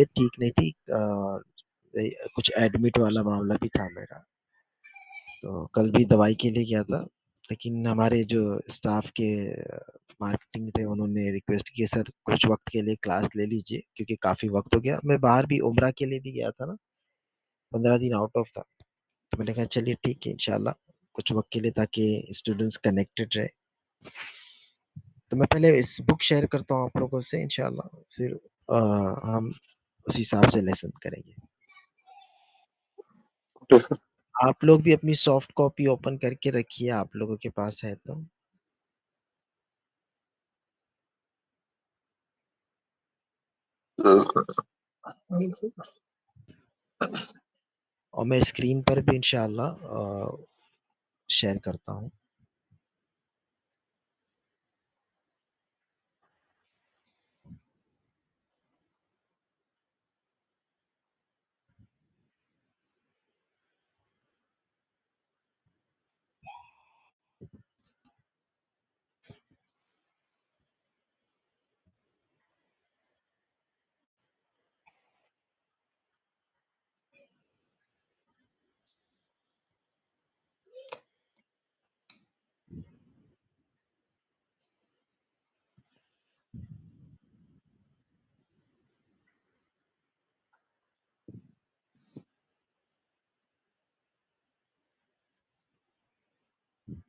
तबीयत ठीक नहीं थी, कुछ एडमिट वाला मामला भी था मेरा, तो कल भी दवाई के लिए गया था। लेकिन हमारे जो स्टाफ के मार्केटिंग थे उन्होंने रिक्वेस्ट की, सर कुछ वक्त के लिए क्लास ले लीजिए क्योंकि काफी वक्त हो गया। मैं बाहर भी उम्रा के लिए भी गया था ना, 15 दिन आउट ऑफ था। तो मैंने कहा चलिए ठीक है इंशाल्लाह कुछ वक्त के लिए, ताकि स्टूडेंट्स कनेक्टेड रहे। तो मैं पहले इस बुक शेयर करता हूँ आप लोगों से इंशाल्लाह, फिर हम उस हिसाब से लेसन करेंगे। आप लोग भी अपनी सॉफ्ट कॉपी ओपन करके रखिए, आप लोगों के पास है तो। और मैं स्क्रीन पर भी इंशाल्लाह शेयर करता हूँ।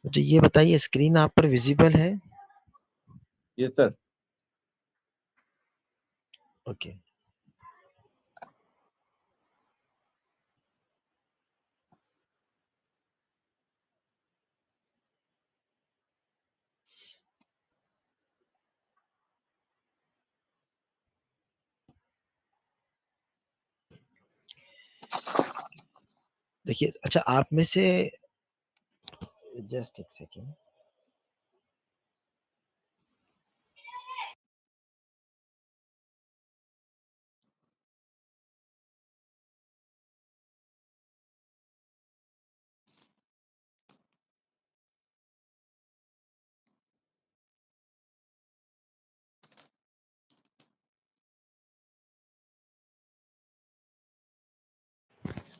मुझे ये बताइए, स्क्रीन आप पर विजिबल है? Yes sir. ओके। देखिए, अच्छा आप में से, जस्ट एक सेकेंड।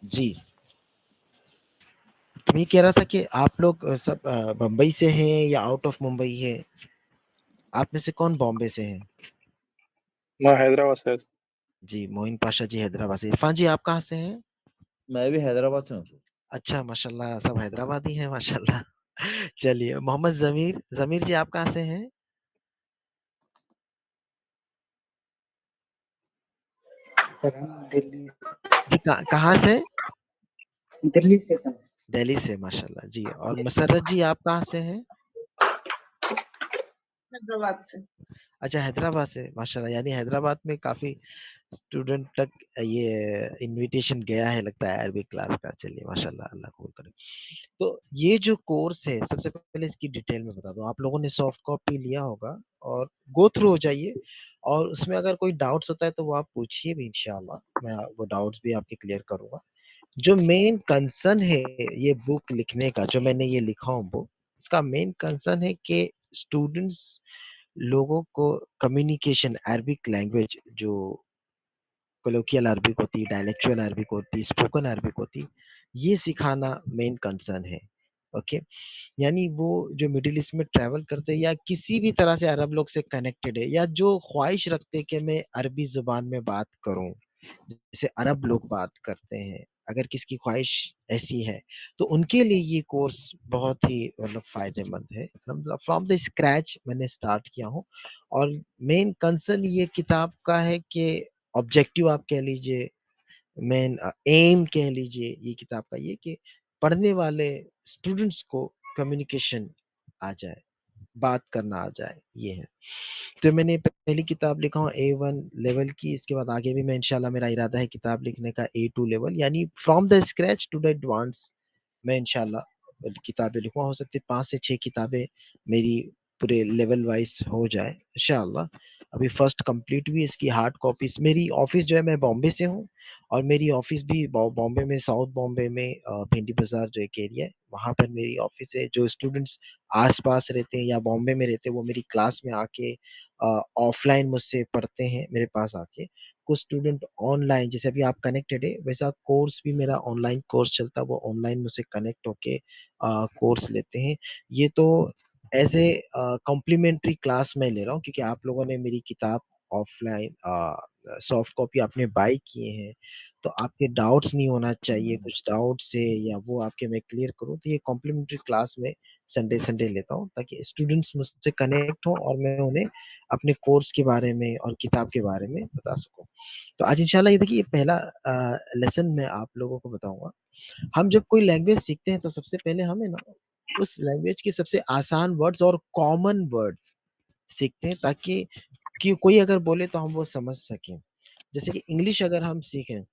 जी, तो मैं कह रहा था कि आप लोग सब बम्बई से हैं या आउट ऑफ मुंबई है? आप में से कौन बॉम्बे से हैं? मैं हैदराबाद से। जी, मोइन पाशा जी हैदराबाद से। इरफान जी आप कहाँ से हैं? मैं भी हैदराबाद से हूँ सर। अच्छा माशाल्लाह, सब हैदराबादी हैं माशाल्लाह। चलिए, मोहम्मद जमीर, जमीर जी आप कहाँ से हैं? सर हम दिल्ली जी कहाँ से? दिल्ली से सर। दिल्ली से, माशाल्लाह जी। और मसरत जी आप कहाँ से हैं? हैदराबाद से। अच्छा, हैदराबाद से, माशाल्लाह। यानी हैदराबाद में काफी स्टूडेंट तक ये इनविटेशन गया है लगता है अरबिक क्लास का। चलिए माशाल्लाह, अल्लाह कबूल करे। तो ये जो कोर्स है, सबसे पहले इसकी डिटेल में बता दूं, आप लोगों ने सॉफ्ट कॉपी लिया होगा और गो थ्रू हो जाइए, और उसमें अगर कोई डाउट्स होता है तो वो आप पूछिए भी इंशाल्लाह, मैं वो डाउट्स भी आपके क्लियर करूंगा। जो मेन कंसर्न है ये बुक लिखने का, जो मैंने ये लिखा हूँ बुक, इसका मेन कंसर्न है कि स्टूडेंट्स लोगों को कम्युनिकेशन, अरबिक लैंग्वेज जो कोलोकियल अरबिक होती है, डायलेक्चुअल अरबिक होती है, स्पोकन अरबिक होती है, ये सिखाना मेन कंसर्न है। ओके, यानी वो जो मिडिल ईस्ट में ट्रैवल करते हैं या किसी भी तरह से अरब लोग से कनेक्टेड है, या जो ख्वाहिश रखते हैं कि मैं अरबी जुबान में बात करूं जैसे अरब लोग बात करते हैं, अगर किसकी ख्वाहिश ऐसी है तो उनके लिए ये कोर्स बहुत ही मतलब फायदेमंद है। मतलब फ्रॉम द स्क्रैच मैंने स्टार्ट किया हूँ, और मेन कंसर्न ये किताब का है कि ऑब्जेक्टिव आप कह लीजिए, मेन एम कह लीजिए ये किताब का, ये कि पढ़ने वाले स्टूडेंट्स को कम्युनिकेशन आ जाए, बात करना आ जाए, ये है। तो मैंने पहली किताब लिखा हूँ A1 लेवल की, इसके बाद आगे भी मैं इंशाल्लाह, मेरा इरादा है किताब लिखने का A2 लेवल, यानी from the scratch to the advance मैं इंशाल्लाह किताबें लिखूंगा। हो सकती है 5 से 6 किताबें मेरी पूरे लेवल वाइज हो जाए इंशाल्लाह। अभी फर्स्ट कंप्लीट हुई, इसकी हार्ड कॉपीज, मेरी ऑफिस जो है, मैं बॉम्बे से हूँ, और मेरी ऑफिस भी बॉम्बे में, साउथ बॉम्बे में भिंडी बाजार जो एक एरिया है वहाँ पर मेरी ऑफिस है। जो स्टूडेंट्स आसपास रहते हैं या बॉम्बे में रहते हैं वो मेरी क्लास में आके ऑफलाइन मुझसे पढ़ते हैं मेरे पास आके, कुछ स्टूडेंट ऑनलाइन, जैसे अभी आप कनेक्टेड है वैसा कोर्स भी मेरा ऑनलाइन कोर्स चलता है, वो ऑनलाइन मुझसे कनेक्ट होके कोर्स लेते हैं। ये तो एज ए कॉम्प्लीमेंट्री क्लास मैं ले रहा हूँ, क्योंकि आप लोगों ने मेरी किताब ऑफलाइन सॉफ्ट कॉपी आपने बाई किए हैं, तो आपके डाउट्स नहीं होना चाहिए, कुछ डाउट्स है या वो आपके मैं क्लियर करूँ, तो ये कॉम्प्लीमेंट्री क्लास में संडे संडे लेता हूँ, ताकि स्टूडेंट्स मुझसे कनेक्ट हो और मैं उन्हें अपने कोर्स के बारे में और किताब के बारे में बता सकूं। तो आज इंशाल्लाह ये देखिए, ये पहला लेसन मैं आप लोगों को बताऊंगा। हम जब कोई लैंग्वेज सीखते हैं तो सबसे पहले हमें ना उस लैंग्वेज के सबसे आसान वर्ड्स और कॉमन वर्ड्स सीखते हैं, ताकि कि कोई अगर बोले तो हम वो समझ सकें। जैसे कि इंग्लिश अगर हम सीखें,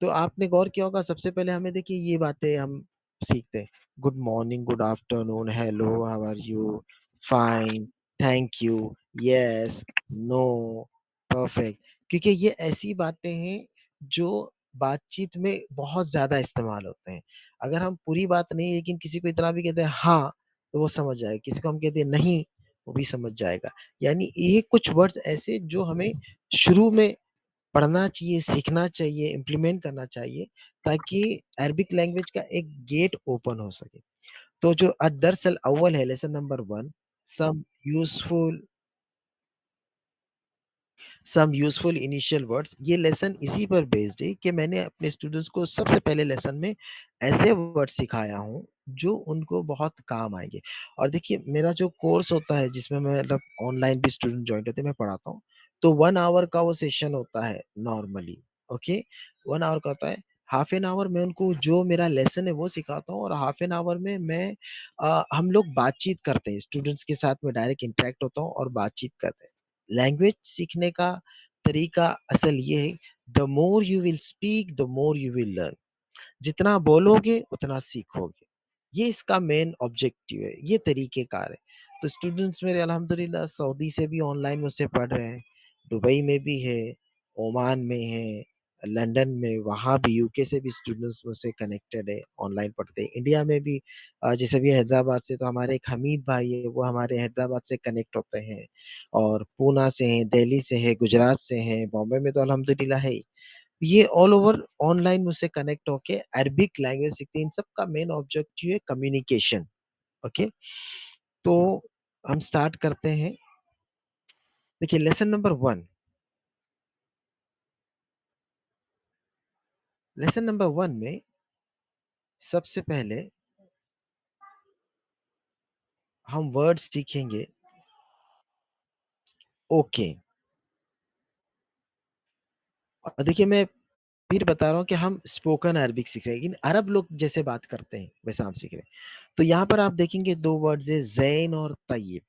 तो आपने गौर किया होगा, सबसे पहले हमें देखिए ये बातें हम सीखते हैं, good morning, good afternoon, hello, how are you, fine, thank you, yes, no, perfect. क्योंकि ये ऐसी बातें हैं जो बातचीत में बहुत ज्यादा इस्तेमाल होते हैं। अगर हम पूरी बात नहीं, लेकिन किसी को इतना भी कहते हैं हाँ, तो वो समझ जाएगा, किसी को हम कहते हैं नहीं, वो भी समझ जाएगा। यानी ये कुछ वर्ड्स ऐसे जो हमें शुरू में पढ़ना चाहिए, सीखना चाहिए, इम्प्लीमेंट करना चाहिए, ताकि अरबिक लैंग्वेज का एक गेट ओपन हो सके। तो जो दरअसल अव्वल है, lesson number 1, some useful some useful initial words. ये लेसन इसी पर बेस्ड है कि मैंने अपने स्टूडेंट्स को सबसे पहले लेसन में ऐसे वर्ड सिखाया हूँ जो उनको बहुत काम आएंगे। और देखिए, मेरा जो कोर्स होता है जिसमें मैं मतलब ऑनलाइन भी स्टूडेंट ज्वाइन होते हैं, मैं पढ़ाता हूँ, तो 1 आवर का वो सेशन होता है नॉर्मली। ओके, 1 आवर का होता है। हाफ एन आवर में उनको जो मेरा लेसन है वो सिखाता हूँ, और हाफ एन आवर में मैं हम लोग बातचीत करते हैं, स्टूडेंट्स के साथ में डायरेक्ट इंटरेक्ट होता हूँ और बातचीत करते हैं। लैंग्वेज सीखने का तरीका असल ये है, the more you will speak the more you will learn. जितना बोलोगे उतना सीखोगे, ये इसका मेन ऑब्जेक्टिव है, ये तरीकेकार है। तो स्टूडेंट्स मेरे अल्हम्दुलिल्लाह सऊदी से भी ऑनलाइन मुझसे पढ़ रहे हैं, दुबई में भी है, ओमान में है, लंदन में, वहाँ भी यूके से भी स्टूडेंट्स मुझसे कनेक्टेड है, ऑनलाइन पढ़ते हैं। इंडिया में भी जैसे भी हैदराबाद से, तो हमारे एक हमीद भाई है, वो हमारे हैदराबाद से कनेक्ट होते हैं, और पूना से हैं, दिल्ली से है, गुजरात से हैं, बॉम्बे में तो अल्हम्दुलिल्लाह है ही। ये ऑल ओवर ऑनलाइन मुझसे कनेक्ट होके अरबिक लैंग्वेज सीखते हैं। इन सब का मेन ऑब्जेक्टिव है कम्युनिकेशन। ओके, तो हम स्टार्ट करते हैं। देखिए, लेसन नंबर 1 में सबसे पहले हम वर्ड सीखेंगे ओके। और देखिए, मैं फिर बता रहा हूँ कि हम स्पोकन अरबिक सीख रहे हैं, लेकिन अरब लोग जैसे बात करते हैं वैसा हम सीख रहे हैं। तो यहाँ पर आप देखेंगे 2 वर्ड्स है, जैन और तैयब।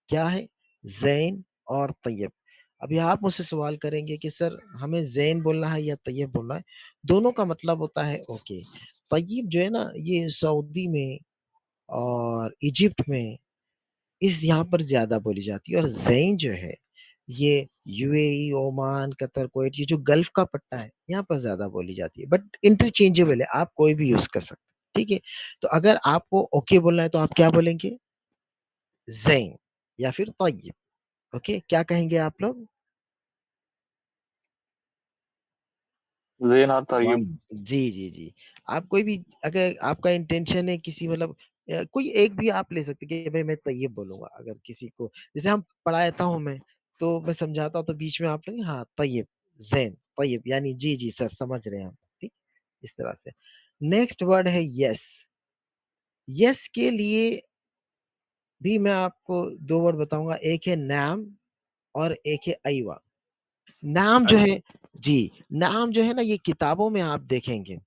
क्या है? जैन और तैयब। अभी आप मुझसे सवाल करेंगे कि सर हमें जैन बोलना है या तैयब बोलना है? दोनों का मतलब होता है ओके। तैयब जो है ना, ये सऊदी में और इजिप्ट में इस यहाँ पर ज्यादा बोली जाती है, और जैन जो है ये यूएई, ओमान, कतर, कुवैत, ये जो गल्फ का पट्टा है यहाँ पर ज्यादा बोली जाती है, बट इंटरचेंजेबल है, आप कोई भी यूज कर सकते हैं। ठीक है, तो अगर आपको ओके बोलना है तो आप क्या बोलेंगे? जैन या फिर तय्यब। ओके, क्या कहेंगे आप लोग? ज़ेन और तय्युब। वन। जी जी जी। आप कोई भी, अगर आपका इंटेंशन है किसी मतलब कोई एक भी आप ले सकते हैं कि भाई मैं तैयब बोलूंगा, अगर किसी को जैसे हम पढ़ाता हूँ मैं, तो मैं समझाता हूँ तो बीच में आप लोग हाँ तैयब, जैन, तैयब, यानी जी जी सर समझ रहे हैं हम। ठीक, इस तरह से। नेक्स्ट वर्ड है यस। यस के लिए भी मैं आपको 2 वर्ड बताऊंगा, एक है नाम और एक है अयवा। नाम जो है, जी, नाम जो है ना, ये किताबों में आप देखेंगे,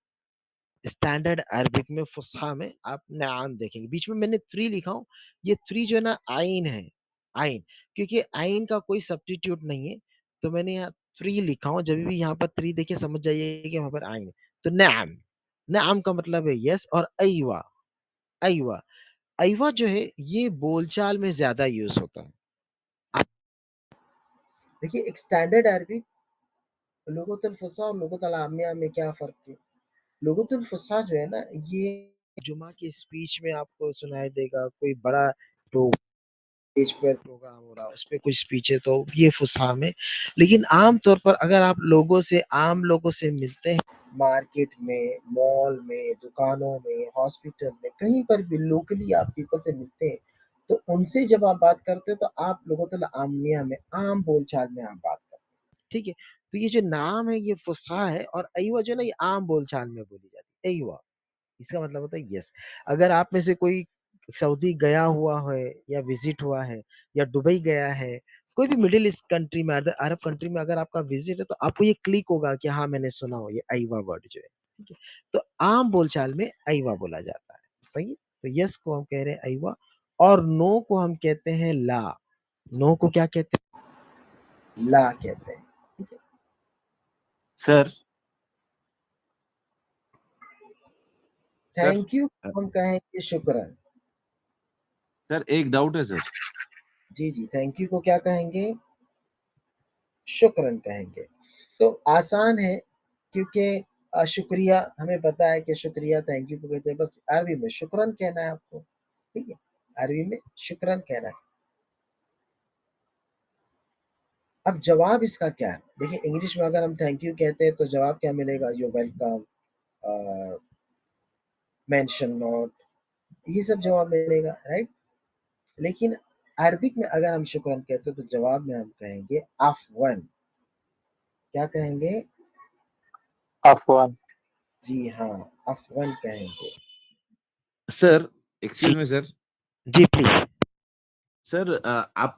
स्टैंडर्ड अरबिक में, फुसहा में आप नाम देखेंगे, बीच में मैंने 3 लिखा हूँ। ये 3 जो है ना आइन है, आइन, क्योंकि आइन का कोई सब्स्टिट्यूट नहीं है, तो मैंने यहाँ 3 लिखा हूँ। जब भी यहाँ पर 3 देखे समझ जाइए कि वहां पर आइन है। तो नाम, नाम का मतलब है यस। और अयवा, अयवा, अयवा जो है ये बोलचाल में ज्यादा यूज होता है। देखिए, एक स्टैंडर्ड अरबिक, लुगतुल फुसहा और लुगतुल आमिया में क्या फर्क है? लुगतुल फुसहा जो है ना, ये जुमा की स्पीच में आपको सुनाई देगा, कोई बड़ा प्रोग्राम स्टेज पर प्रोग्राम हो रहा है, उस पे कोई स्पीच है तो ये फुसहा में। लेकिन आम तौर पर अगर आप आम लोगों से मिलते हैं मार्केट में, मॉल में, दुकानों में, हॉस्पिटल में, कहीं पर भी लोकली आप पीपल से मिलते हैं, तो उनसे जब आप बात करते हो तो आप लोगों तो आमिया में, आम बोलचाल में आप बात करते हैं, ठीक है। तो ये जो नाम है ये फुसहा है, और अयवा जो है ना ये आम बोलचाल में बोली जाती है, अयवा। इसका मतलब होता है यस। अगर आप में से कोई सऊदी गया हुआ है या विजिट हुआ है या दुबई गया है, कोई भी मिडिल ईस्ट कंट्री में, अदर अरब कंट्री में अगर आपका विजिट है, तो आपको ये क्लिक होगा कि हाँ मैंने सुना हो ये अयवा वर्ड जो है, ठीक है। तो आम बोलचाल में अयवा बोला जाता है, सही है? तो यस को हम कह रहे हैं अयवा, और नो को हम कहते हैं ला। नो को क्या कहते हैं? ला कहते हैं, ठीक है। सर सर थैंक यू हम कहेंगे शुक्रन। सर एक डाउट है सर। जी जी, थैंक यू को क्या कहेंगे? शुक्रन कहेंगे। तो आसान है, क्योंकि शुक्रिया हमें पता है कि शुक्रिया थैंक यू को कहते हैं, बस अरबी में शुक्रन कहना है आपको, ठीक है। अरबी में शुक्रन कहना है। अब जवाब इसका क्या है? देखिए इंग्लिश में अगर हम थैंक यू कहते हैं तो जवाब क्या मिलेगा? यू वेलकम, मेंशन नॉट, ये सब जवाब मिलेगा, राइट। लेकिन अरबिक में अगर हम शुक्रन कहते हैं तो जवाब में हम कहेंगे अफवन। क्या कहेंगे? अफवान। जी हाँ, अफवन कहेंगे। Sir ji excuse me sir. जी प्लीज। सर आप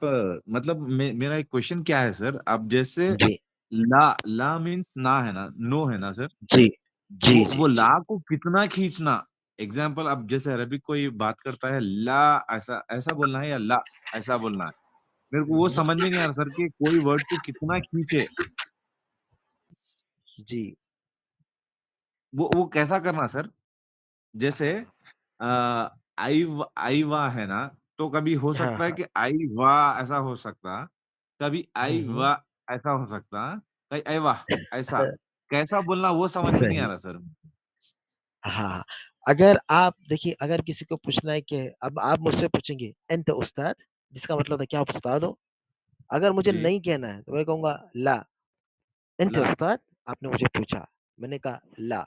मतलब मेरा एक क्वेश्चन क्या है सर, आप जैसे जी ला ला मीन्स ना है ना, नो है ना सर। जी जी वो जी वो जी। ला को कितना खींचना। एग्जाम्पल, अब जैसे अरबिक कोई बात करता है, ला ऐसा ऐसा बोलना है या ला ऐसा बोलना है। मेरे को वो समझ में नहीं आ रहा सर कि कोई वर्ड को कितना खींचे। जी वो कैसा करना सर। जैसे आई वाह है ना, तो कभी हो हाँ सकता है हाँ। कि आई वाह ऐसा हो सकता, कभी आई हम्म। वाह ऐसा हो सकता, कहीं आई वाह ऐसा। कैसा बोलना वो समझ में नहीं आ सही। रहा सर। हाँ, अगर आप देखिए, अगर किसी को पूछना है कि अब आप मुझसे पूछेंगे एंत उस्ताद, जिसका मतलब है क्या आप उस्ताद हो? अगर मुझे जी। नहीं कहना है तो मैं कहूंगा ला। एंत ला। उस्ताद, आपने मुझे पूछा, मैंने कहा ला।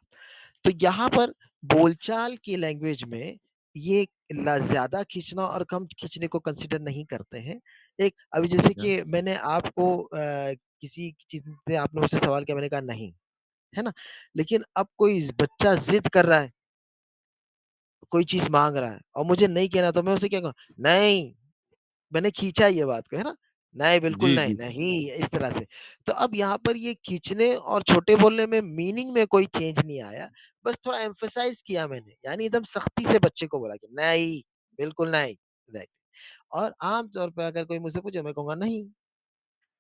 तो यहाँ पर बोलचाल की लैंग्वेज में ये ज्यादा खींचना और कम खींचने को कंसिडर नहीं करते हैं। एक अभी जैसे अच्छा। कि मैंने आपको किसी चीज से आपने मुझसे सवाल किया, मैंने कहा नहीं, है ना। लेकिन अब कोई बच्चा जिद कर रहा है, कोई चीज मांग रहा है और मुझे नहीं कहना, तो मैं उसे क्या कहूँ? नहीं। मैंने खींचा ये बात को, है ना। नहीं, बिल्कुल जी नहीं, जी नहीं, इस तरह से। तो अब यहाँ पर ये खींचने और छोटे बोलने में मीनिंग में कोई चेंज नहीं आया। बस थोड़ा एम्फसाइज किया मैंने, यानी एकदम सख्ती से बच्चे को बोला कि नहीं, बिल्कुल नहीं। Right। और आम तौर पर अगर कोई मुझसे पूछे, मैं कहूंगा नहीं।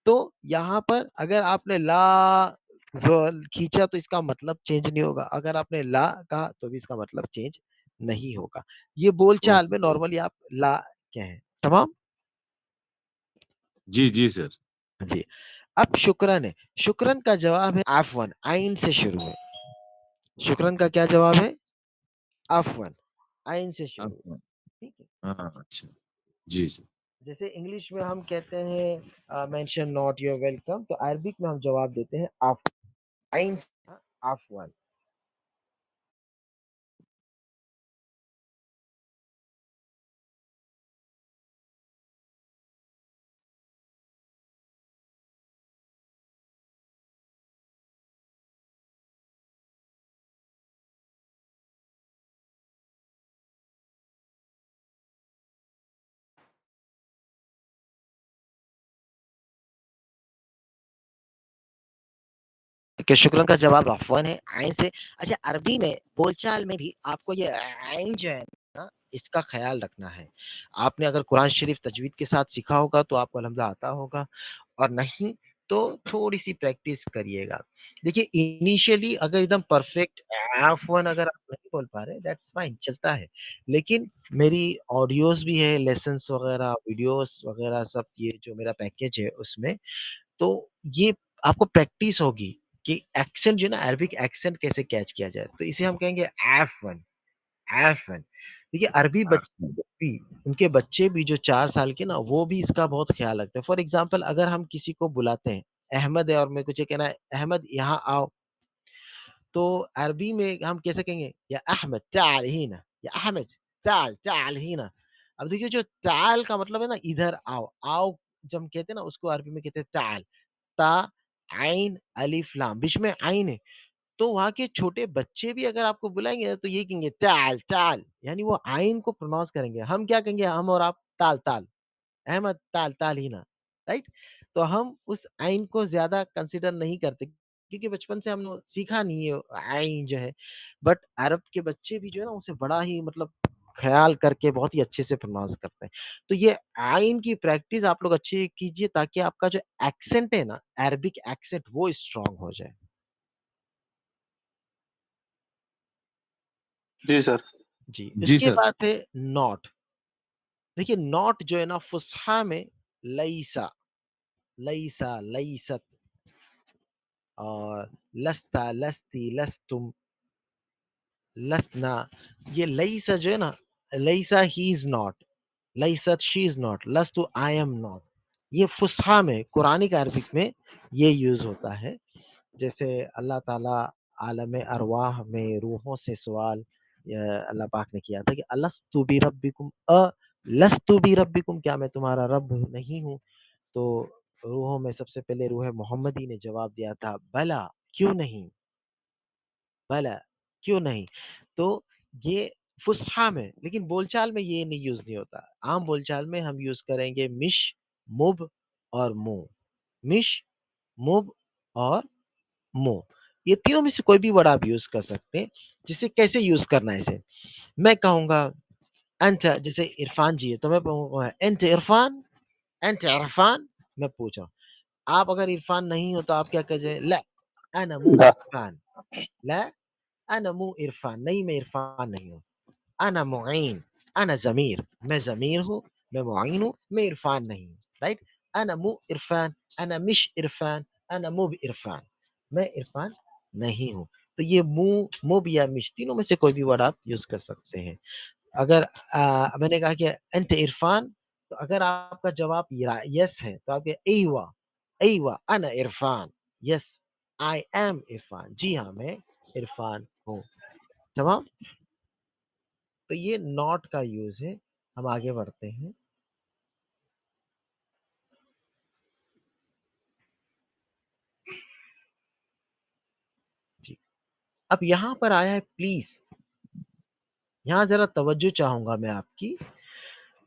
तो यहाँ पर अगर आपने ला खींचा तो इसका मतलब चेंज नहीं होगा, अगर आपने ला कहा तो भी इसका मतलब चेंज नहीं होगा। ये बोलचाल ओके। में नॉर्मली आप ला कहें, तमाम। जी जी सर। जी। अब शुक्रन है। शुक्रन का जवाब है आफवन, आइन से शुरू है। शुक्रन का क्या जवाब है? आफवन, आइन से शुरू है, आप। ठीक है। हाँ अच्छा। जी सर। जैसे इंग्लिश में हम कहते हैं मेंशन नॉट, योर वेलकम, तो अरबिक में हम जवाब देते हैं आफ, आइन से, आफवन। कि शुक्र का जवाब अफ़वन है, आइन से। अच्छा, अरबी में बोलचाल में भी आपको ये आइन जो है ना, इसका ख़्याल रखना है। आपने अगर कुरान शरीफ तजवीद के साथ सीखा होगा तो आपको लम्ज़ा आता होगा, और नहीं तो थोड़ी-सी प्रैक्टिस करिएगा। देखिए इनिशियली अगर एकदम परफेक्ट अफ़वन अगर आप नहीं बोल पा रहे, दैट्स फाइन, चलता है। लेकिन मेरी ऑडियोज़ भी है, लेसन्स वगैरह, वीडियोज़ वगैरह, सब ये जो मेरा पैकेज है उसमें, तो ये आपको प्रैक्टिस होगी कि एक्सेंट जो है ना, अरबिक एक्सेंट कैसे कैच किया जाए। तो इसे हम कहेंगे एफ वन, आफन। देखिए अरबी आर्सन। बच्चे भी, उनके बच्चे भी जो 4 साल के ना, वो भी इसका बहुत ख्याल रखते हैं। फॉर एग्ज़ाम्पल अगर हम किसी को बुलाते हैं, अहमद है और मेरे को ये कहना है, अहमद यहाँ आओ, तो अरबी में हम कैसे कहेंगे? या अहमद ताल हिना, या अहमद ताल हिना। अब देखिए जो ताल का मतलब है ना इधर आओ, आओ जब हम कहते हैं ना उसको अरबी में कहते हैं ताल, ता, आइन, अलिफ, लाम, बीच में आइन है। तो वहाँ के छोटे बच्चे भी अगर आपको बुलाएँगे ना तो ये कहेंगे ताल, ताल, यानी वो आइन को प्रोनाउंस करेंगे। हम क्या कहेंगे? हम और आप ताल, ताल। अहमद ताल ताल ही ना, राइट? तो हम उस आइन को ज़्यादा कंसीडर नहीं करते क्योंकि बचपन से हमने सीखा नहीं है आइन जो है। बट अरब के बच्चे भी जो है ना उसे बड़ा ही मतलब ख़्याल करके बहुत ही अच्छे से प्रोनाउंस करते हैं। तो ये आइन की प्रैक्टिस आप लोग अच्छी कीजिए ताकि आपका जो एक्सेंट है ना, अरबिक एक्सेंट वो स्ट्रॉन्ग हो जाए। जी सर। जी, जी उसके सर। बाद है नॉट। देखिए नॉट जो है ना फुस्हा में लईसा, लईसा, लईसत और लस्ता, लस्ती, लस्तुम, लसना। ये लईसा जो है ना, लईसा ही इज़ नॉट, लईसत शी इज़ नॉट, लस्तु आई एम नॉट। ये फुस्हा में कुरानिक अरबिक में ये यूज़ होता है। जैसे अल्लाह ताला आलम अरवाह में रूहों से सवाल अल्लाह पाक ने किया था कि अलस्तु बि रब्बिकुम, लस्तु बि रब्बिकुम, क्या मैं तुम्हारा रब नहीं हूँ? तो रूहों में सबसे पहले रूह मोहम्मदी ने जवाब दिया था, बला, क्यों नहीं? भला, क्यों नहीं? तो ये फ़ुस्हा में, लेकिन बोलचाल में ये नहीं यूज़ नहीं होता। आम बोलचाल में हम यूज़ करेंगे मिश, मुब और मु। मिश, मुब और मु। ये तीनों में से कोई भी वर्ड आप यूज़ कर सकते हैं। जिसे कैसे यूज़ करना है इसे? मैं कहूँगा अंत, जैसे इरफ़ान जी है, तो मैं कहूँगा अंत इरफ़ान, अंत इरफ़ान, मैं पूछ रहा हूँ। आप अगर इरफ़ान नहीं हो तो आप क्या कहेंगे? ला, अना मु ला। इरफ़ान, ला अना मु इरफ़ान, नहीं मैं इरफ़ान नहीं हूँ। अना मुईन, अना ज़मीर, मैं ज़मीर हूँ, मैं मुईन हूँ, मैं इरफ़ान नहीं हूँ, राइट? अना मु इरफ़ान, अना मिश इरफ़ान, अना मुब इरफ़ान, मैं इरफ़ान नहीं हूँ। तो ये मुब या मिश तीनों में से कोई भी वर्ड आप यूज़ कर सकते हैं। अगर मैंने कहा कि अंत इरफ़ान, तो अगर आपका जवाब यस है तो आप कहें अयवा, अयवा अना Irfan, yes I am Irfan, जी हाँ, मैं इरफ़ान हूँ। तमाम? तो ये नॉट का यूज़ है। हम आगे बढ़ते हैं। जी, अब यहाँ पर आया है प्लीज़। यहाँ ज़रा तवज्जो चाहूँगा मैं आपकी।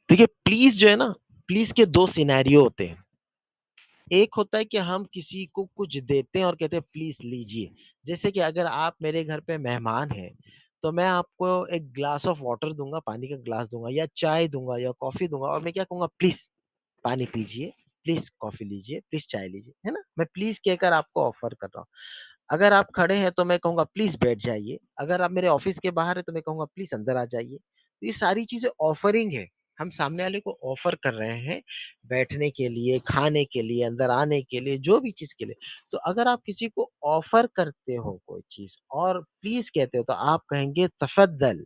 देखिए प्लीज़ जो है ना, प्लीज़ के 2 सिनेरियो होते हैं। एक होता है कि हम किसी को कुछ देते हैं और कहते हैं प्लीज़ लीजिए। जैसे कि अगर आप मेरे घर पे मेहमान हैं, तो मैं आपको एक ग्लास ऑफ वाटर दूँगा, पानी का ग्लास दूँगा या चाय दूँगा या कॉफ़ी दूँगा और मैं क्या कहूँगा प्लीज़ पानी पीजिए, प्लीज़ कॉफ़ी लीजिए, प्लीज़ चाय लीजिए, है ना? मैं प्लीज़ कहकर आपको ऑफ़र कर रहा हूँ। अगर आप खड़े हैं तो मैं कहूँगा प्लीज़ बैठ जाइए। अगर आप मेरे ऑफ़िस के बाहर हैं तो मैं कहूँगा प्लीज़ अंदर आ जाइए। तो ये सारी चीज़ें ऑफ़रिंग है। हम सामने वाले को ऑफ़र कर रहे हैं, बैठने के लिए, खाने के लिए, अंदर आने के लिए, जो भी चीज़ के लिए। तो अगर आप किसी को ऑफ़र करते हो कोई चीज़ और प्लीज़ कहते हो तो आप कहेंगे तफ़द्दल,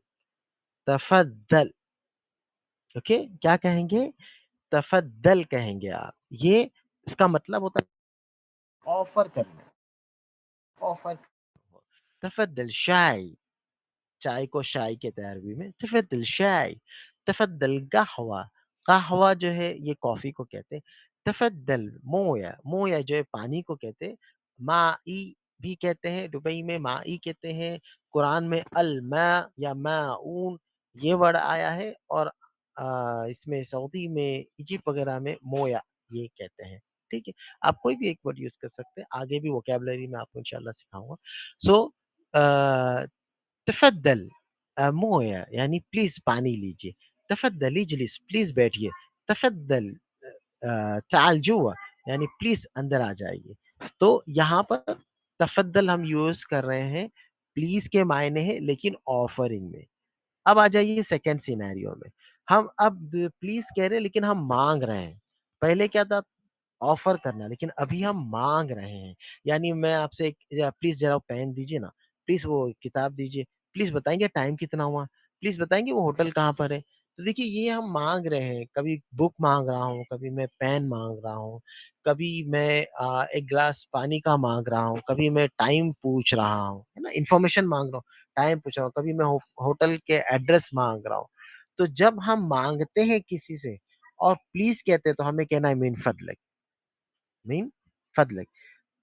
तफ़द्दल, ओके? क्या कहेंगे? तफ़द्दल कहेंगे आप। ये इसका मतलब होता है ऑफ़र करना, ऑफ़र। तफ़द्दल शाय, चाय को शाय कहते हैं अरबी में, तफ़द्दल शाय, तफ़द्दल कहवा, कहवा जो है ये कॉफ़ी को कहते हैं, तफ़द्दल मोया, मोया जो है पानी को कहते हैं, माई भी कहते हैं, दुबई में माई कहते हैं, कुरान में अल मा या माऊन ये वर्ड आया है और इसमें सऊदी में, इजिप्ट वगैरह में मोया ये कहते हैं, ठीक है? आप कोई भी एक वर्ड यूज़ कर सकते हैं, आगे भी वोकैब्युलरी में आपको इंशाअल्लाह सिखाऊँगा। सो अ तफ़द्दल मोया यानी प्लीज़ पानी लीजिए, तफ़द्दल इजलिस प्लीज़ बैठिए, तफ़द्दल ताल जुवा यानी प्लीज़ अंदर आ जाइए। तो यहाँ पर तफ़द्दल हम यूज़ कर रहे हैं, प्लीज़ के मायने हैं लेकिन ऑफ़रिंग में। अब आ जाइए सेकंड सिनेरियो में। हम अब प्लीज़ कह रहे हैं लेकिन हम माँग रहे हैं। पहले क्या था ऑफ़र करना, लेकिन अभी हम माँग रहे हैं। यानी मैं आपसे एक प्लीज़ ज़रा पेन दीजिए ना, प्लीज़ वो किताब दीजिए, प्लीज़ बताएँगे टाइम कितना हुआ? प्लीज बताएंगे वो होटल कहाँ पर है। तो देखिए ये हम मांग रहे हैं, कभी बुक मांग रहा हूँ, कभी मैं पेन मांग रहा हूँ, कभी मैं एक गिलास पानी का मांग रहा हूँ, कभी मैं टाइम पूछ रहा हूँ, है ना, इन्फॉर्मेशन मांग रहा हूँ, टाइम पूछ रहा हूँ, कभी मैं होटल के एड्रेस मांग रहा हूँ। तो जब हम मांगते हैं किसी से और प्लीज कहते हैं तो हमें कहना है मीन फदलक, मीन फदलक।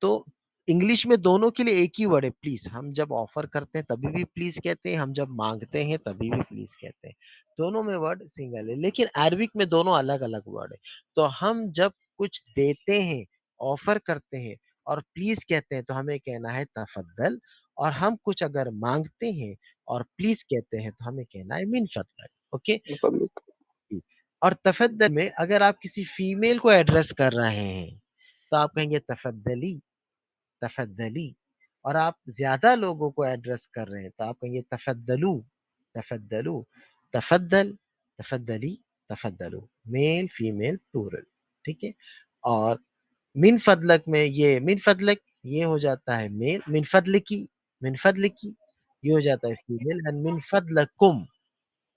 तो इंग्लिश में दोनों के लिए एक ही वर्ड है प्लीज। हम जब ऑफर करते हैं तभी भी प्लीज कहते हैं, हम जब मांगते हैं तभी भी प्लीज कहते हैं। दोनों में वर्ड सिंगल है, लेकिन अरबिक में दोनों अलग अलग वर्ड है। तो हम जब कुछ देते हैं, ऑफर करते हैं और प्लीज कहते हैं तो हमें कहना है तफद्दल। और हम कुछ अगर मांगते हैं और प्लीज कहते हैं तो हमें कहना है मिन फदलक। ओके। रिपब्लिक। और तफद्दल में अगर आप किसी फीमेल को एड्रेस कर रहे हैं तो आप कहेंगे तफद्दली, तफद्दली। और आप ज्यादा लोगों को एड्रेस कर रहे हैं तो आप कहेंगे तफद्दलू, तफद्दलू, तफद्दल, तफद्दली, तफद्दलू, मेल फीमेल प्लूरल। ठीक है। और मिन फदलक में ये मिन फदलक ये हो जाता है मेल, मिन फदलकी, मिन फदलकी ये हो जाता है फीमेल, एंड मिन फदलकुम,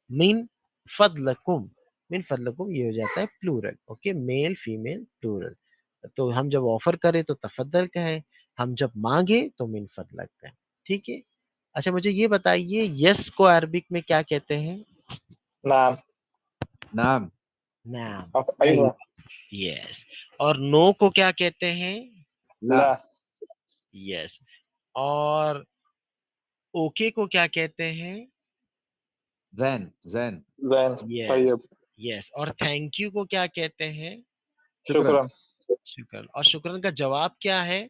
मिन फदलकुम, मिन फदलकुम ये हो जाता है plural. Okay, male female plural. तो हम जब ऑफर करें तो तफद्दल कहें, हम जब मांगे तो मिन फदलक कहें। ठीक है। अच्छा मुझे ये बताइए यस को अरबिक में क्या कहते हैं? नाम। नाम। नाम। अयवा। यस। और नो को क्या कहते हैं? ला। ला। यस। और ओके को क्या कहते हैं? जैन। जैन। जैन। यस। तैयब। यस। और थैंक यू को क्या कहते हैं? शुक्रन। शुक्रन। शुक्र। और शुक्रन का जवाब क्या है?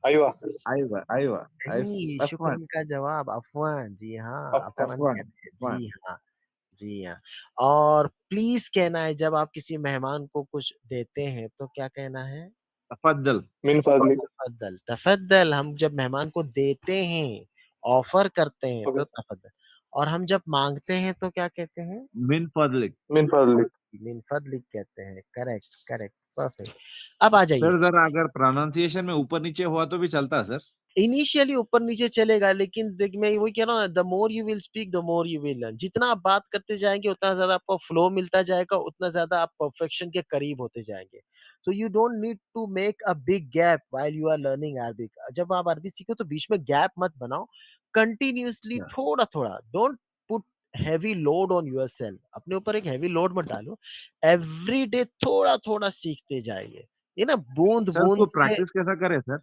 अयवा। आइवा। आइवा। नहीं, अफवान। शुक्र का जवाब अफवान। जी हाँ, अफवान अफवान। अफवान। कहते हैं। अफवान। जी हाँ, जी हाँ। और प्लीज कहना है जब आप किसी मेहमान को कुछ देते हैं तो क्या कहना है? तफद्दल। मिन फजलिक। तफद्दल, तफद्दल। हम जब मेहमान को देते हैं, ऑफर करते हैं तो ओके। तफद्दल। और हम जब मांगते हैं तो क्या कहते हैं? मिन फदलिक। मिन फजलिक। मिन फदलिक कहते हैं। Correct, correct, perfect. अब आ जाइए। सर जरा अगर प्रोनाउंसिएशन में ऊपर नीचे हुआ तो भी चलता है सर? इनिशियली ऊपर नीचे चलेगा, लेकिन देख मैं वही कह रहा हूँ ना, the more you will speak the more you will learn. जितना आप बात करते जाएंगे उतना ज्यादा आपको फ्लो मिलता जाएगा, उतना ज्यादा आप परफेक्शन के करीब होते जाएंगे। So you don't need to make a big gap while you are learning Arabic. जब आप अरबी सीखो तो बीच में गैप मत बनाओ, कंटिन्यूअसली अच्छा। थोड़ा थोड़ा। Don't put heavy load on yourself, अपने ऊपर एक हैवी लोड मत डालो। एवरी डे थोड़ा थोड़ा सीखते जाइए, ये ना बूंद सर बूंद उसको से। प्रैक्टिस कैसा करें सर?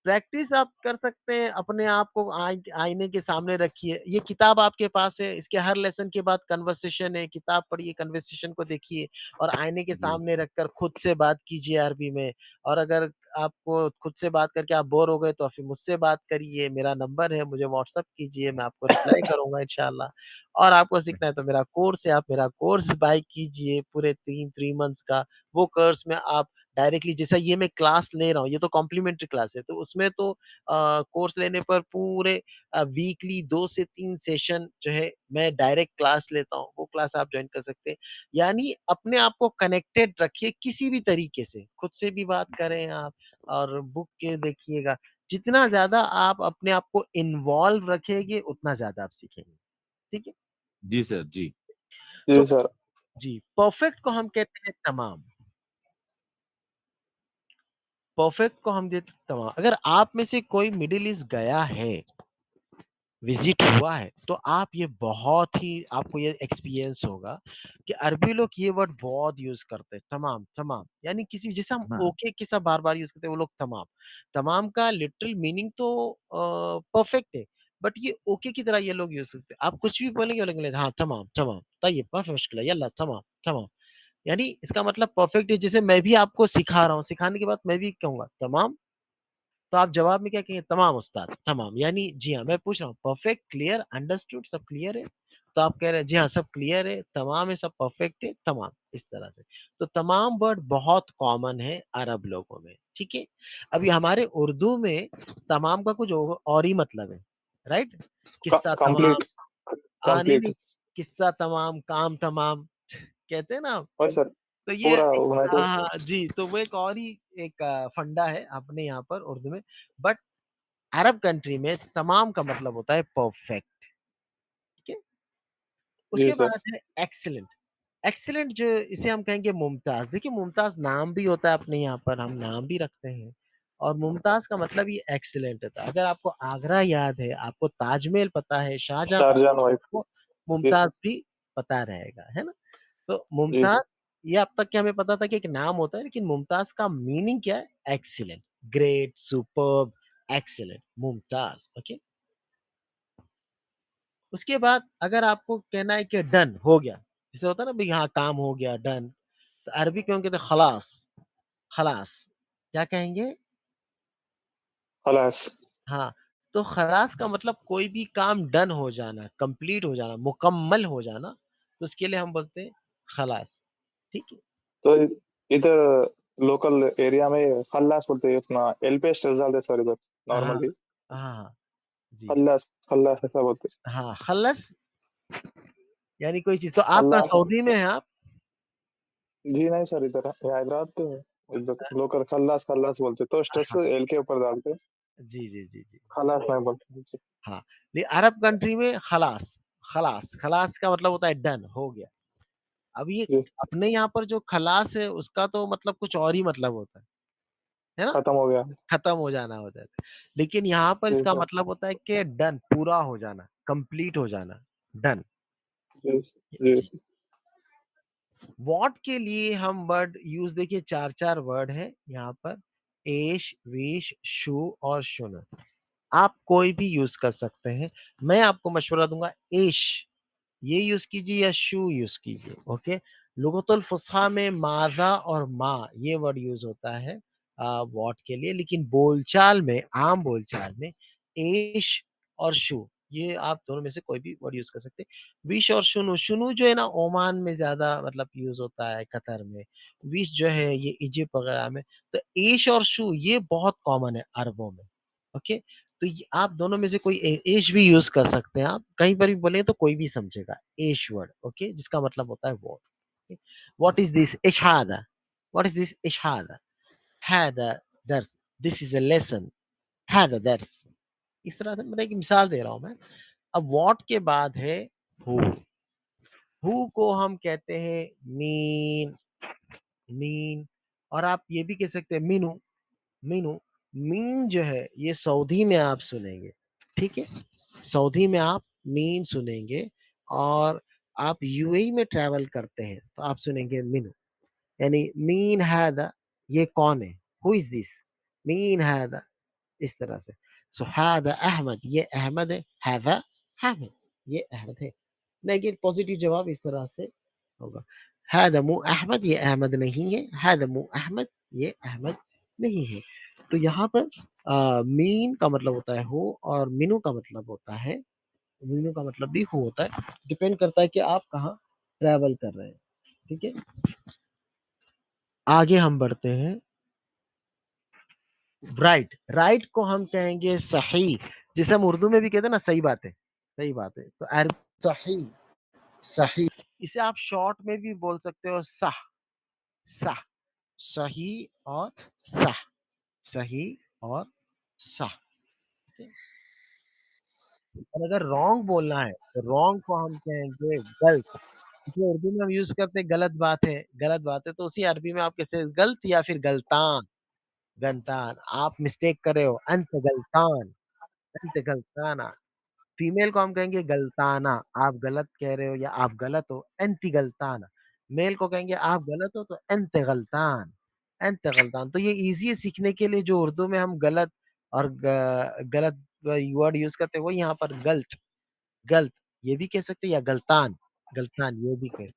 प्रैक्टिस आप कर सकते हैं, अपने आप को आईने के सामने रखिए। ये किताब आपके पास है, इसके हर लेसन के बाद कन्वर्सेशन है, किताब पढ़िए, कन्वर्सेशन को देखिए और आईने के जी। सामने रखकर खुद से बात कीजिए अरबी में। और अगर आपको खुद से बात करके आप बोर हो गए तो फिर मुझसे बात करिए, मेरा नंबर है, मुझे व्हाट्सअप कीजिए, मैं आपको रिप्लाई करूंगा इंशाल्लाह। और आपको सीखना है तो मेरा कोर्स है, आप मेरा कोर्स बाय कीजिए पूरे 3 मंथ्स का। वो कोर्स में आप डायरेक्टली, जैसा ये मैं क्लास ले रहा हूँ, ये तो कॉम्प्लीमेंट्री क्लास है, तो उसमें तो कोर्स लेने पर पूरे वीकली 2 से 3 सेशन जो है मैं डायरेक्ट क्लास लेता हूँ, वो क्लास आप ज्वाइन कर सकते हैं। यानी अपने आप को कनेक्टेड रखिए किसी भी तरीके से, खुद से भी बात करें आप और बुक के देखिएगा। जितना ज्यादा आप अपने आप को इन्वॉल्व रखेंगे उतना ज्यादा आप सीखेंगे। ठीक है। जी सर जी। सो जी सर। जी, परफेक्ट को हम कहते हैं तमाम। परफेक्ट को हम देते हैं तमाम। अगर आप में से कोई मिडिल ईस्ट गया है, विजिट हुआ है, तो आप ये बहुत ही आपको ये एक्सपीरियंस होगा कि अरबी लोग ये वर्ड बहुत यूज करते हैं, तमाम, तमाम। यानी किसी जैसे हम हाँ। ओके के साथ बार बार यूज करते हैं, वो लोग तमाम। तमाम का लिटरल मीनिंग तो परफेक्ट है, बट ये ओके की तरह ये लोग यूज करते हैं। आप कुछ भी बोलेंगे, वो लोग बोलेंगे, हाँ तमाम, तमाम, तय्यब, माफी मुश्किल है, यल्ला तमाम, तमाम। यानी इसका मतलब परफेक्ट है। जैसे मैं भी आपको सिखा रहा हूँ, सिखाने के बाद मैं भी कहूंगा तमाम, तो आप जवाब में क्या कहेंगे? तमाम उस्ताद, तमाम। यानी जी हाँ, मैं पूछ रहा हूँ परफेक्ट, क्लियर, अंडरस्टूड, सब क्लियर है? तो आप कह रहे हैं जी हाँ सब क्लियर है, तमाम है, सब परफेक्ट है, तमाम, इस तरह से। तो तमाम वर्ड बहुत कॉमन है अरब लोगों में। ठीक है। अभी हमारे उर्दू में तमाम का कुछ और ही मतलब है, राइट? किस्सा तमाम। कंप्लीट। हाँ, नहीं कंप्लीट। नहीं, किस्सा तमाम, काम तमाम कहते हैं ना। और सर तो ये पूरा होना हाँ चाहिए। हाँ जी, तो वो एक और ही एक फंडा है अपने यहाँ पर उर्दू में। बट अरब कंट्री में तमाम का मतलब होता है परफेक्ट। ठीक है। उसके सर। बाद है एक्सीलेंट। एक्सीलेंट जो इसे हम कहेंगे मुमताज। देखिए मुमताज नाम भी होता है, अपने यहाँ पर हम नाम भी रखते हैं, और मुमताज का मतलब ये एक्सीलेंट होता है। अगर आपको आगरा याद है, आपको ताजमहल पता है, शाहजहां पता शाहजहां है, वाइफ। आपको जी सर। मुमताज भी पता रहेगा, है ना। तो जी मुमताज, सर। ये अब तक के हमें पता था कि एक नाम होता है, लेकिन मुमताज का मीनिंग क्या है? Excellent, great, superb, excellent, Mumtaz. Okay. उसके बाद अगर आपको कहना है कि डन हो गया, जैसे होता है ना भाई, हाँ काम हो गया, डन, तो अरबी में हम कहते हैं खलास। खलास क्या कहेंगे? खलास। हाँ, तो खलास का मतलब कोई भी काम डन हो जाना, कंप्लीट हो जाना, मुकम्मल हो जाना, तो उसके लिए हम बोलते हैं खलास। ठीक है। तो इधर लोकल एरिया में खल्लास बोलते हैं, अपना एल पे स्ट्रेस डालते हैं सर इधर हाँ नॉर्मली। हाँ हाँ, जी। खल्लास खल्लास ऐसा बोलते हैं। हाँ, खलस यानी कोई चीज। तो आप कहाँ, खल्लास। सऊदी में हैं आप? जी नहीं सर, इधर ये हैदराबाद पे है। इधर लोकल खल्लास खल्लास बोलते हैं, तो स्ट्रेस हाँ, एल के ऊपर डालते हैं। जी जी जी जी। खलास नहीं बोलते। हाँ, ये अरब कंट्री में खलास। खलास, खलास का मतलब होता है डन, हो गया। अब ये जी। अपने यहाँ पर जो खलास है, उसका तो मतलब कुछ और ही मतलब होता है ना? खत्म हो गया। खत्म हो जाना होता है। लेकिन यहाँ पर जी इसका सर। मतलब होता है कि डन, पूरा हो जाना, कंप्लीट हो जाना, done. Ji ji. Ji. What के लिए हम वर्ड यूज, देखिए चार चार वर्ड है यहाँ पर, एश, विश, शु और शुन। आप कोई भी यूज कर सकते हैं। मैं आपको मशवरा दूंगा, एश ये यूज कीजिए या शू यूज कीजिए। ओके। लुगतुल फुसहा में माजा और मा ये वर्ड यूज होता है व्हाट के लिए, लेकिन बोलचाल में, आम बोलचाल में एश और शू, ये आप दोनों में से कोई भी वर्ड यूज कर सकते हैं। विश और शुनु, शुनु जो है ना ओमान में ज्यादा मतलब यूज होता है, कतर में। विश जो है ये इजिप्ट वगैरह में। तो एश और शू ये बहुत कॉमन है अरबों में। ओके। तो आप दोनों में से कोई एश भी यूज कर सकते हैं। आप कहीं पर भी बोले तो कोई भी समझेगा एश वर्ड। ओके, जिसका मतलब होता है वो। व्हाट इज दिस इशहादा? व्हाट इज दिस इशहादा? हादा दर्स, दिस इज अ लेसन, हादा दर्स। इस तरह से मैं एक मिसाल दे रहा हूं मैं। अब व्हाट के बाद है हु। हु को हम कहते हैं मीन, मीन। और आप ये भी कह सकते हैं मीनू, मीनू। मीन जो है ये सऊदी में आप सुनेंगे। ठीक है, सऊदी में आप मीन सुनेंगे। और आप यूएई में ट्रैवल करते हैं तो आप सुनेंगे मिनू, यानी मीन हैदा, ये कौन है? Who is this? मीन हैदा, इस तरह से। सो हैदा अहमद, ये अहमद है। हैदा हामिद, ये अहमद है। लेकिन पॉजिटिव जवाब इस तरह से होगा, हैदा मु अहमद, ये अहमद नहीं है। हैदा मु अहमद, ये अहमद नहीं है। तो यहाँ पर मीन का मतलब होता है हो, और मिनू का मतलब होता है, मीनू का मतलब भी हो होता है। डिपेंड करता है कि आप कहाँ ट्रैवल कर रहे हैं। ठीक है, आगे हम बढ़ते हैं। राइट, राइट को हम कहेंगे सही, जिसे हम उर्दू में भी कहते हैं ना, सही बात है, सही बात है। तो अरबी सही, सही। इसे आप शॉर्ट में भी बोल सकते हो सह, सह, सही और सह, सही और सह। और अगर रॉन्ग बोलना है तो रॉन्ग को हम कहेंगे गलत। इसमें उर्दू में हम यूज करते हैं गलत बात है, गलत बात है, तो उसी अरबी में आप कैसे, गलत या फिर गलतान। गलतान, आप मिस्टेक कर रहे हो, अंत गलतान, अंत गलताना। फीमेल को हम कहेंगे गलताना, आप गलत कह रहे हो या आप गलत हो, एंटी गलताना। मेल को कहेंगे आप गलत हो तो एंत गलतान, एंत गलतान। तो ये इजी है सीखने के लिए। जो उर्दू में हम गलत और गलत वर्ड यूज करते हैं, वो यहाँ पर गलत, गलत ये भी कह सकते हैं, या गलतान, गलतान ये भी कह।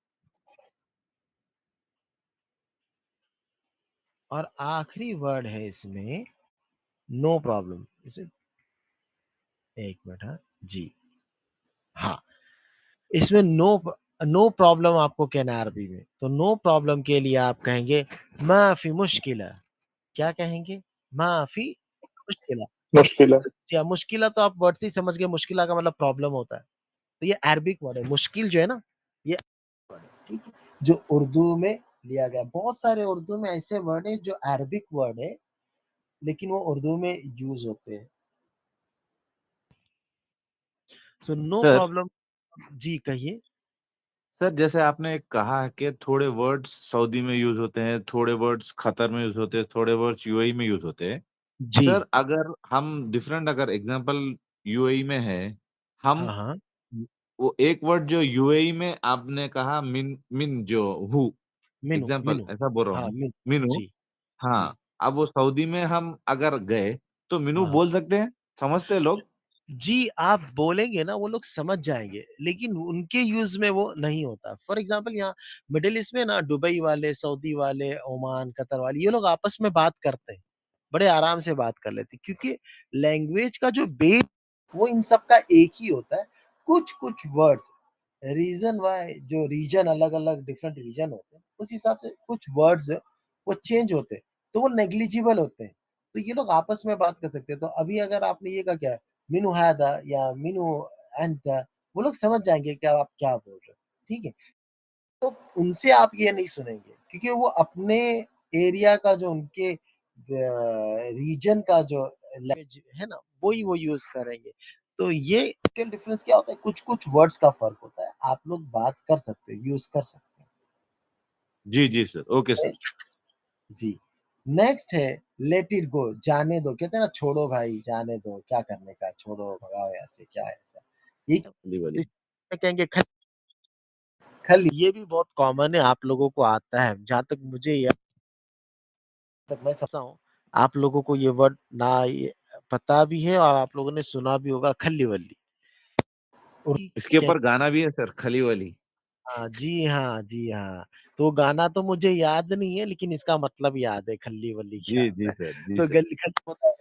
और आखिरी वर्ड है इसमें नो प्रॉब्लम। इसमें एक मिनट, हाँ जी, हाँ, इसमें नो, नो प्रॉब्लम आपको कहना है अरबी में। तो नो प्रॉब्लम के लिए आप कहेंगे माफी मुश्किला। क्या कहेंगे? माफी मुश्किला। मुश्किल है। या मुश्किला तो आप वर्ड से ही समझ गए, मुश्किला का मतलब प्रॉब्लम होता है। तो ये अरबिक वर्ड है। मुश्किल जो है ना, ये वर्ड है, ठीक है, जो उर्दू में लिया गया। बहुत सारे उर्दू में ऐसे वर्ड है जो अरबिक वर्ड है, लेकिन वो उर्दू में यूज होते हैं। तो नो सर प्रॉब्लम, जी कहिए। सर जैसे आपने कहा कि थोड़े वर्ड्स सऊदी में यूज़ होते हैं, थोड़े वर्ड्स कतर में यूज़ होते हैं, थोड़े वर्ड्स यूएई में यूज़ होते हैं। जी। सर अगर हम डिफरेंट अगर एग्ज़ाम्पल यूएई में है, हम हाँ, हाँ। वो एक वर्ड जो यूएई में आपने कहा मिन मिन जो हू मिनू, एग्ज़ाम्पल मिनू। ऐसा बोल रहा हाँ, हूँ, मिनू जी, जी। हाँ, अब वो सऊदी में हम अगर गए, तो मिनू हाँ। बोल सकते हैं? समझते हैं लोग? जी, आप बोलेंगे ना वो लोग समझ जाएँगे, लेकिन उनके यूज़ में वो नहीं होता। फॉर एग्ज़ाम्पल यहाँ मिडल ईस्ट में ना दुबई वाले, सऊदी वाले, ओमान, कतर वाले ये लोग आपस में बात करते हैं। बड़े आराम से बात कर लेते हैं क्योंकि लैंग्वेज का जो बेस वो इन सब का एक ही होता है। कुछ-कुछ वर्ड्स रीज़न व्हाई जो रीजन अलग-अलग डिफरेंट रीजन होते हैं, उस हिसाब से कुछ वर्ड्स वो चेंज होते हैं, तो वो नेग्लिजिबल होते हैं। तो ये लोग आपस में बात कर सकते हैं। तो अभी अगर आपने ये कहा क्या है, "मिनु हादा" या "मिनु अंता" वो लोग समझ जाएँगे कि आप क्या बोल रहे हो, ठीक है? तो उनसे आप ये नहीं सुनेंगे क्योंकि वो अपने एरिया का जो उनके रीजन का जो लैंग्वेज है ना, वही वो यूज़ करेंगे। तो ये स्किल डिफरेंस क्या होता है, कुछ-कुछ वर्ड्स का फ़र्क होता है। आप लोग बात कर सकते हो, यूज़ कर सकते जी, जी सर। ओके हैं। सर। जी। नेक्स्ट है लेट इट गो, जाने दो। कहते हैं ना छोड़ो भाई, जाने दो, क्या करने का है, छोड़ो, भगाओ यहाँ से, क्या है ऐसा? ये वाली वाली। कहेंगे खल ये भी बहुत कॉमन है, आप लोगों को आता है। जहाँ तक मुझे याद तक मैं समझता हूँ, आप लोगों को ये वर्ड ना ये पता भी है और आप लोगों ने सुना भी होगा खल्ली-वल्ली। इसके क्या ऊपर गाना भी है सर, खली वाली। हाँ, जी हाँ, जी हाँ। तो गाना तो मुझे याद नहीं है लेकिन इसका मतलब याद है खल्ली-वल्ली क्या जी, होता जी है। सर, जी तो सर। गली खत्म होता है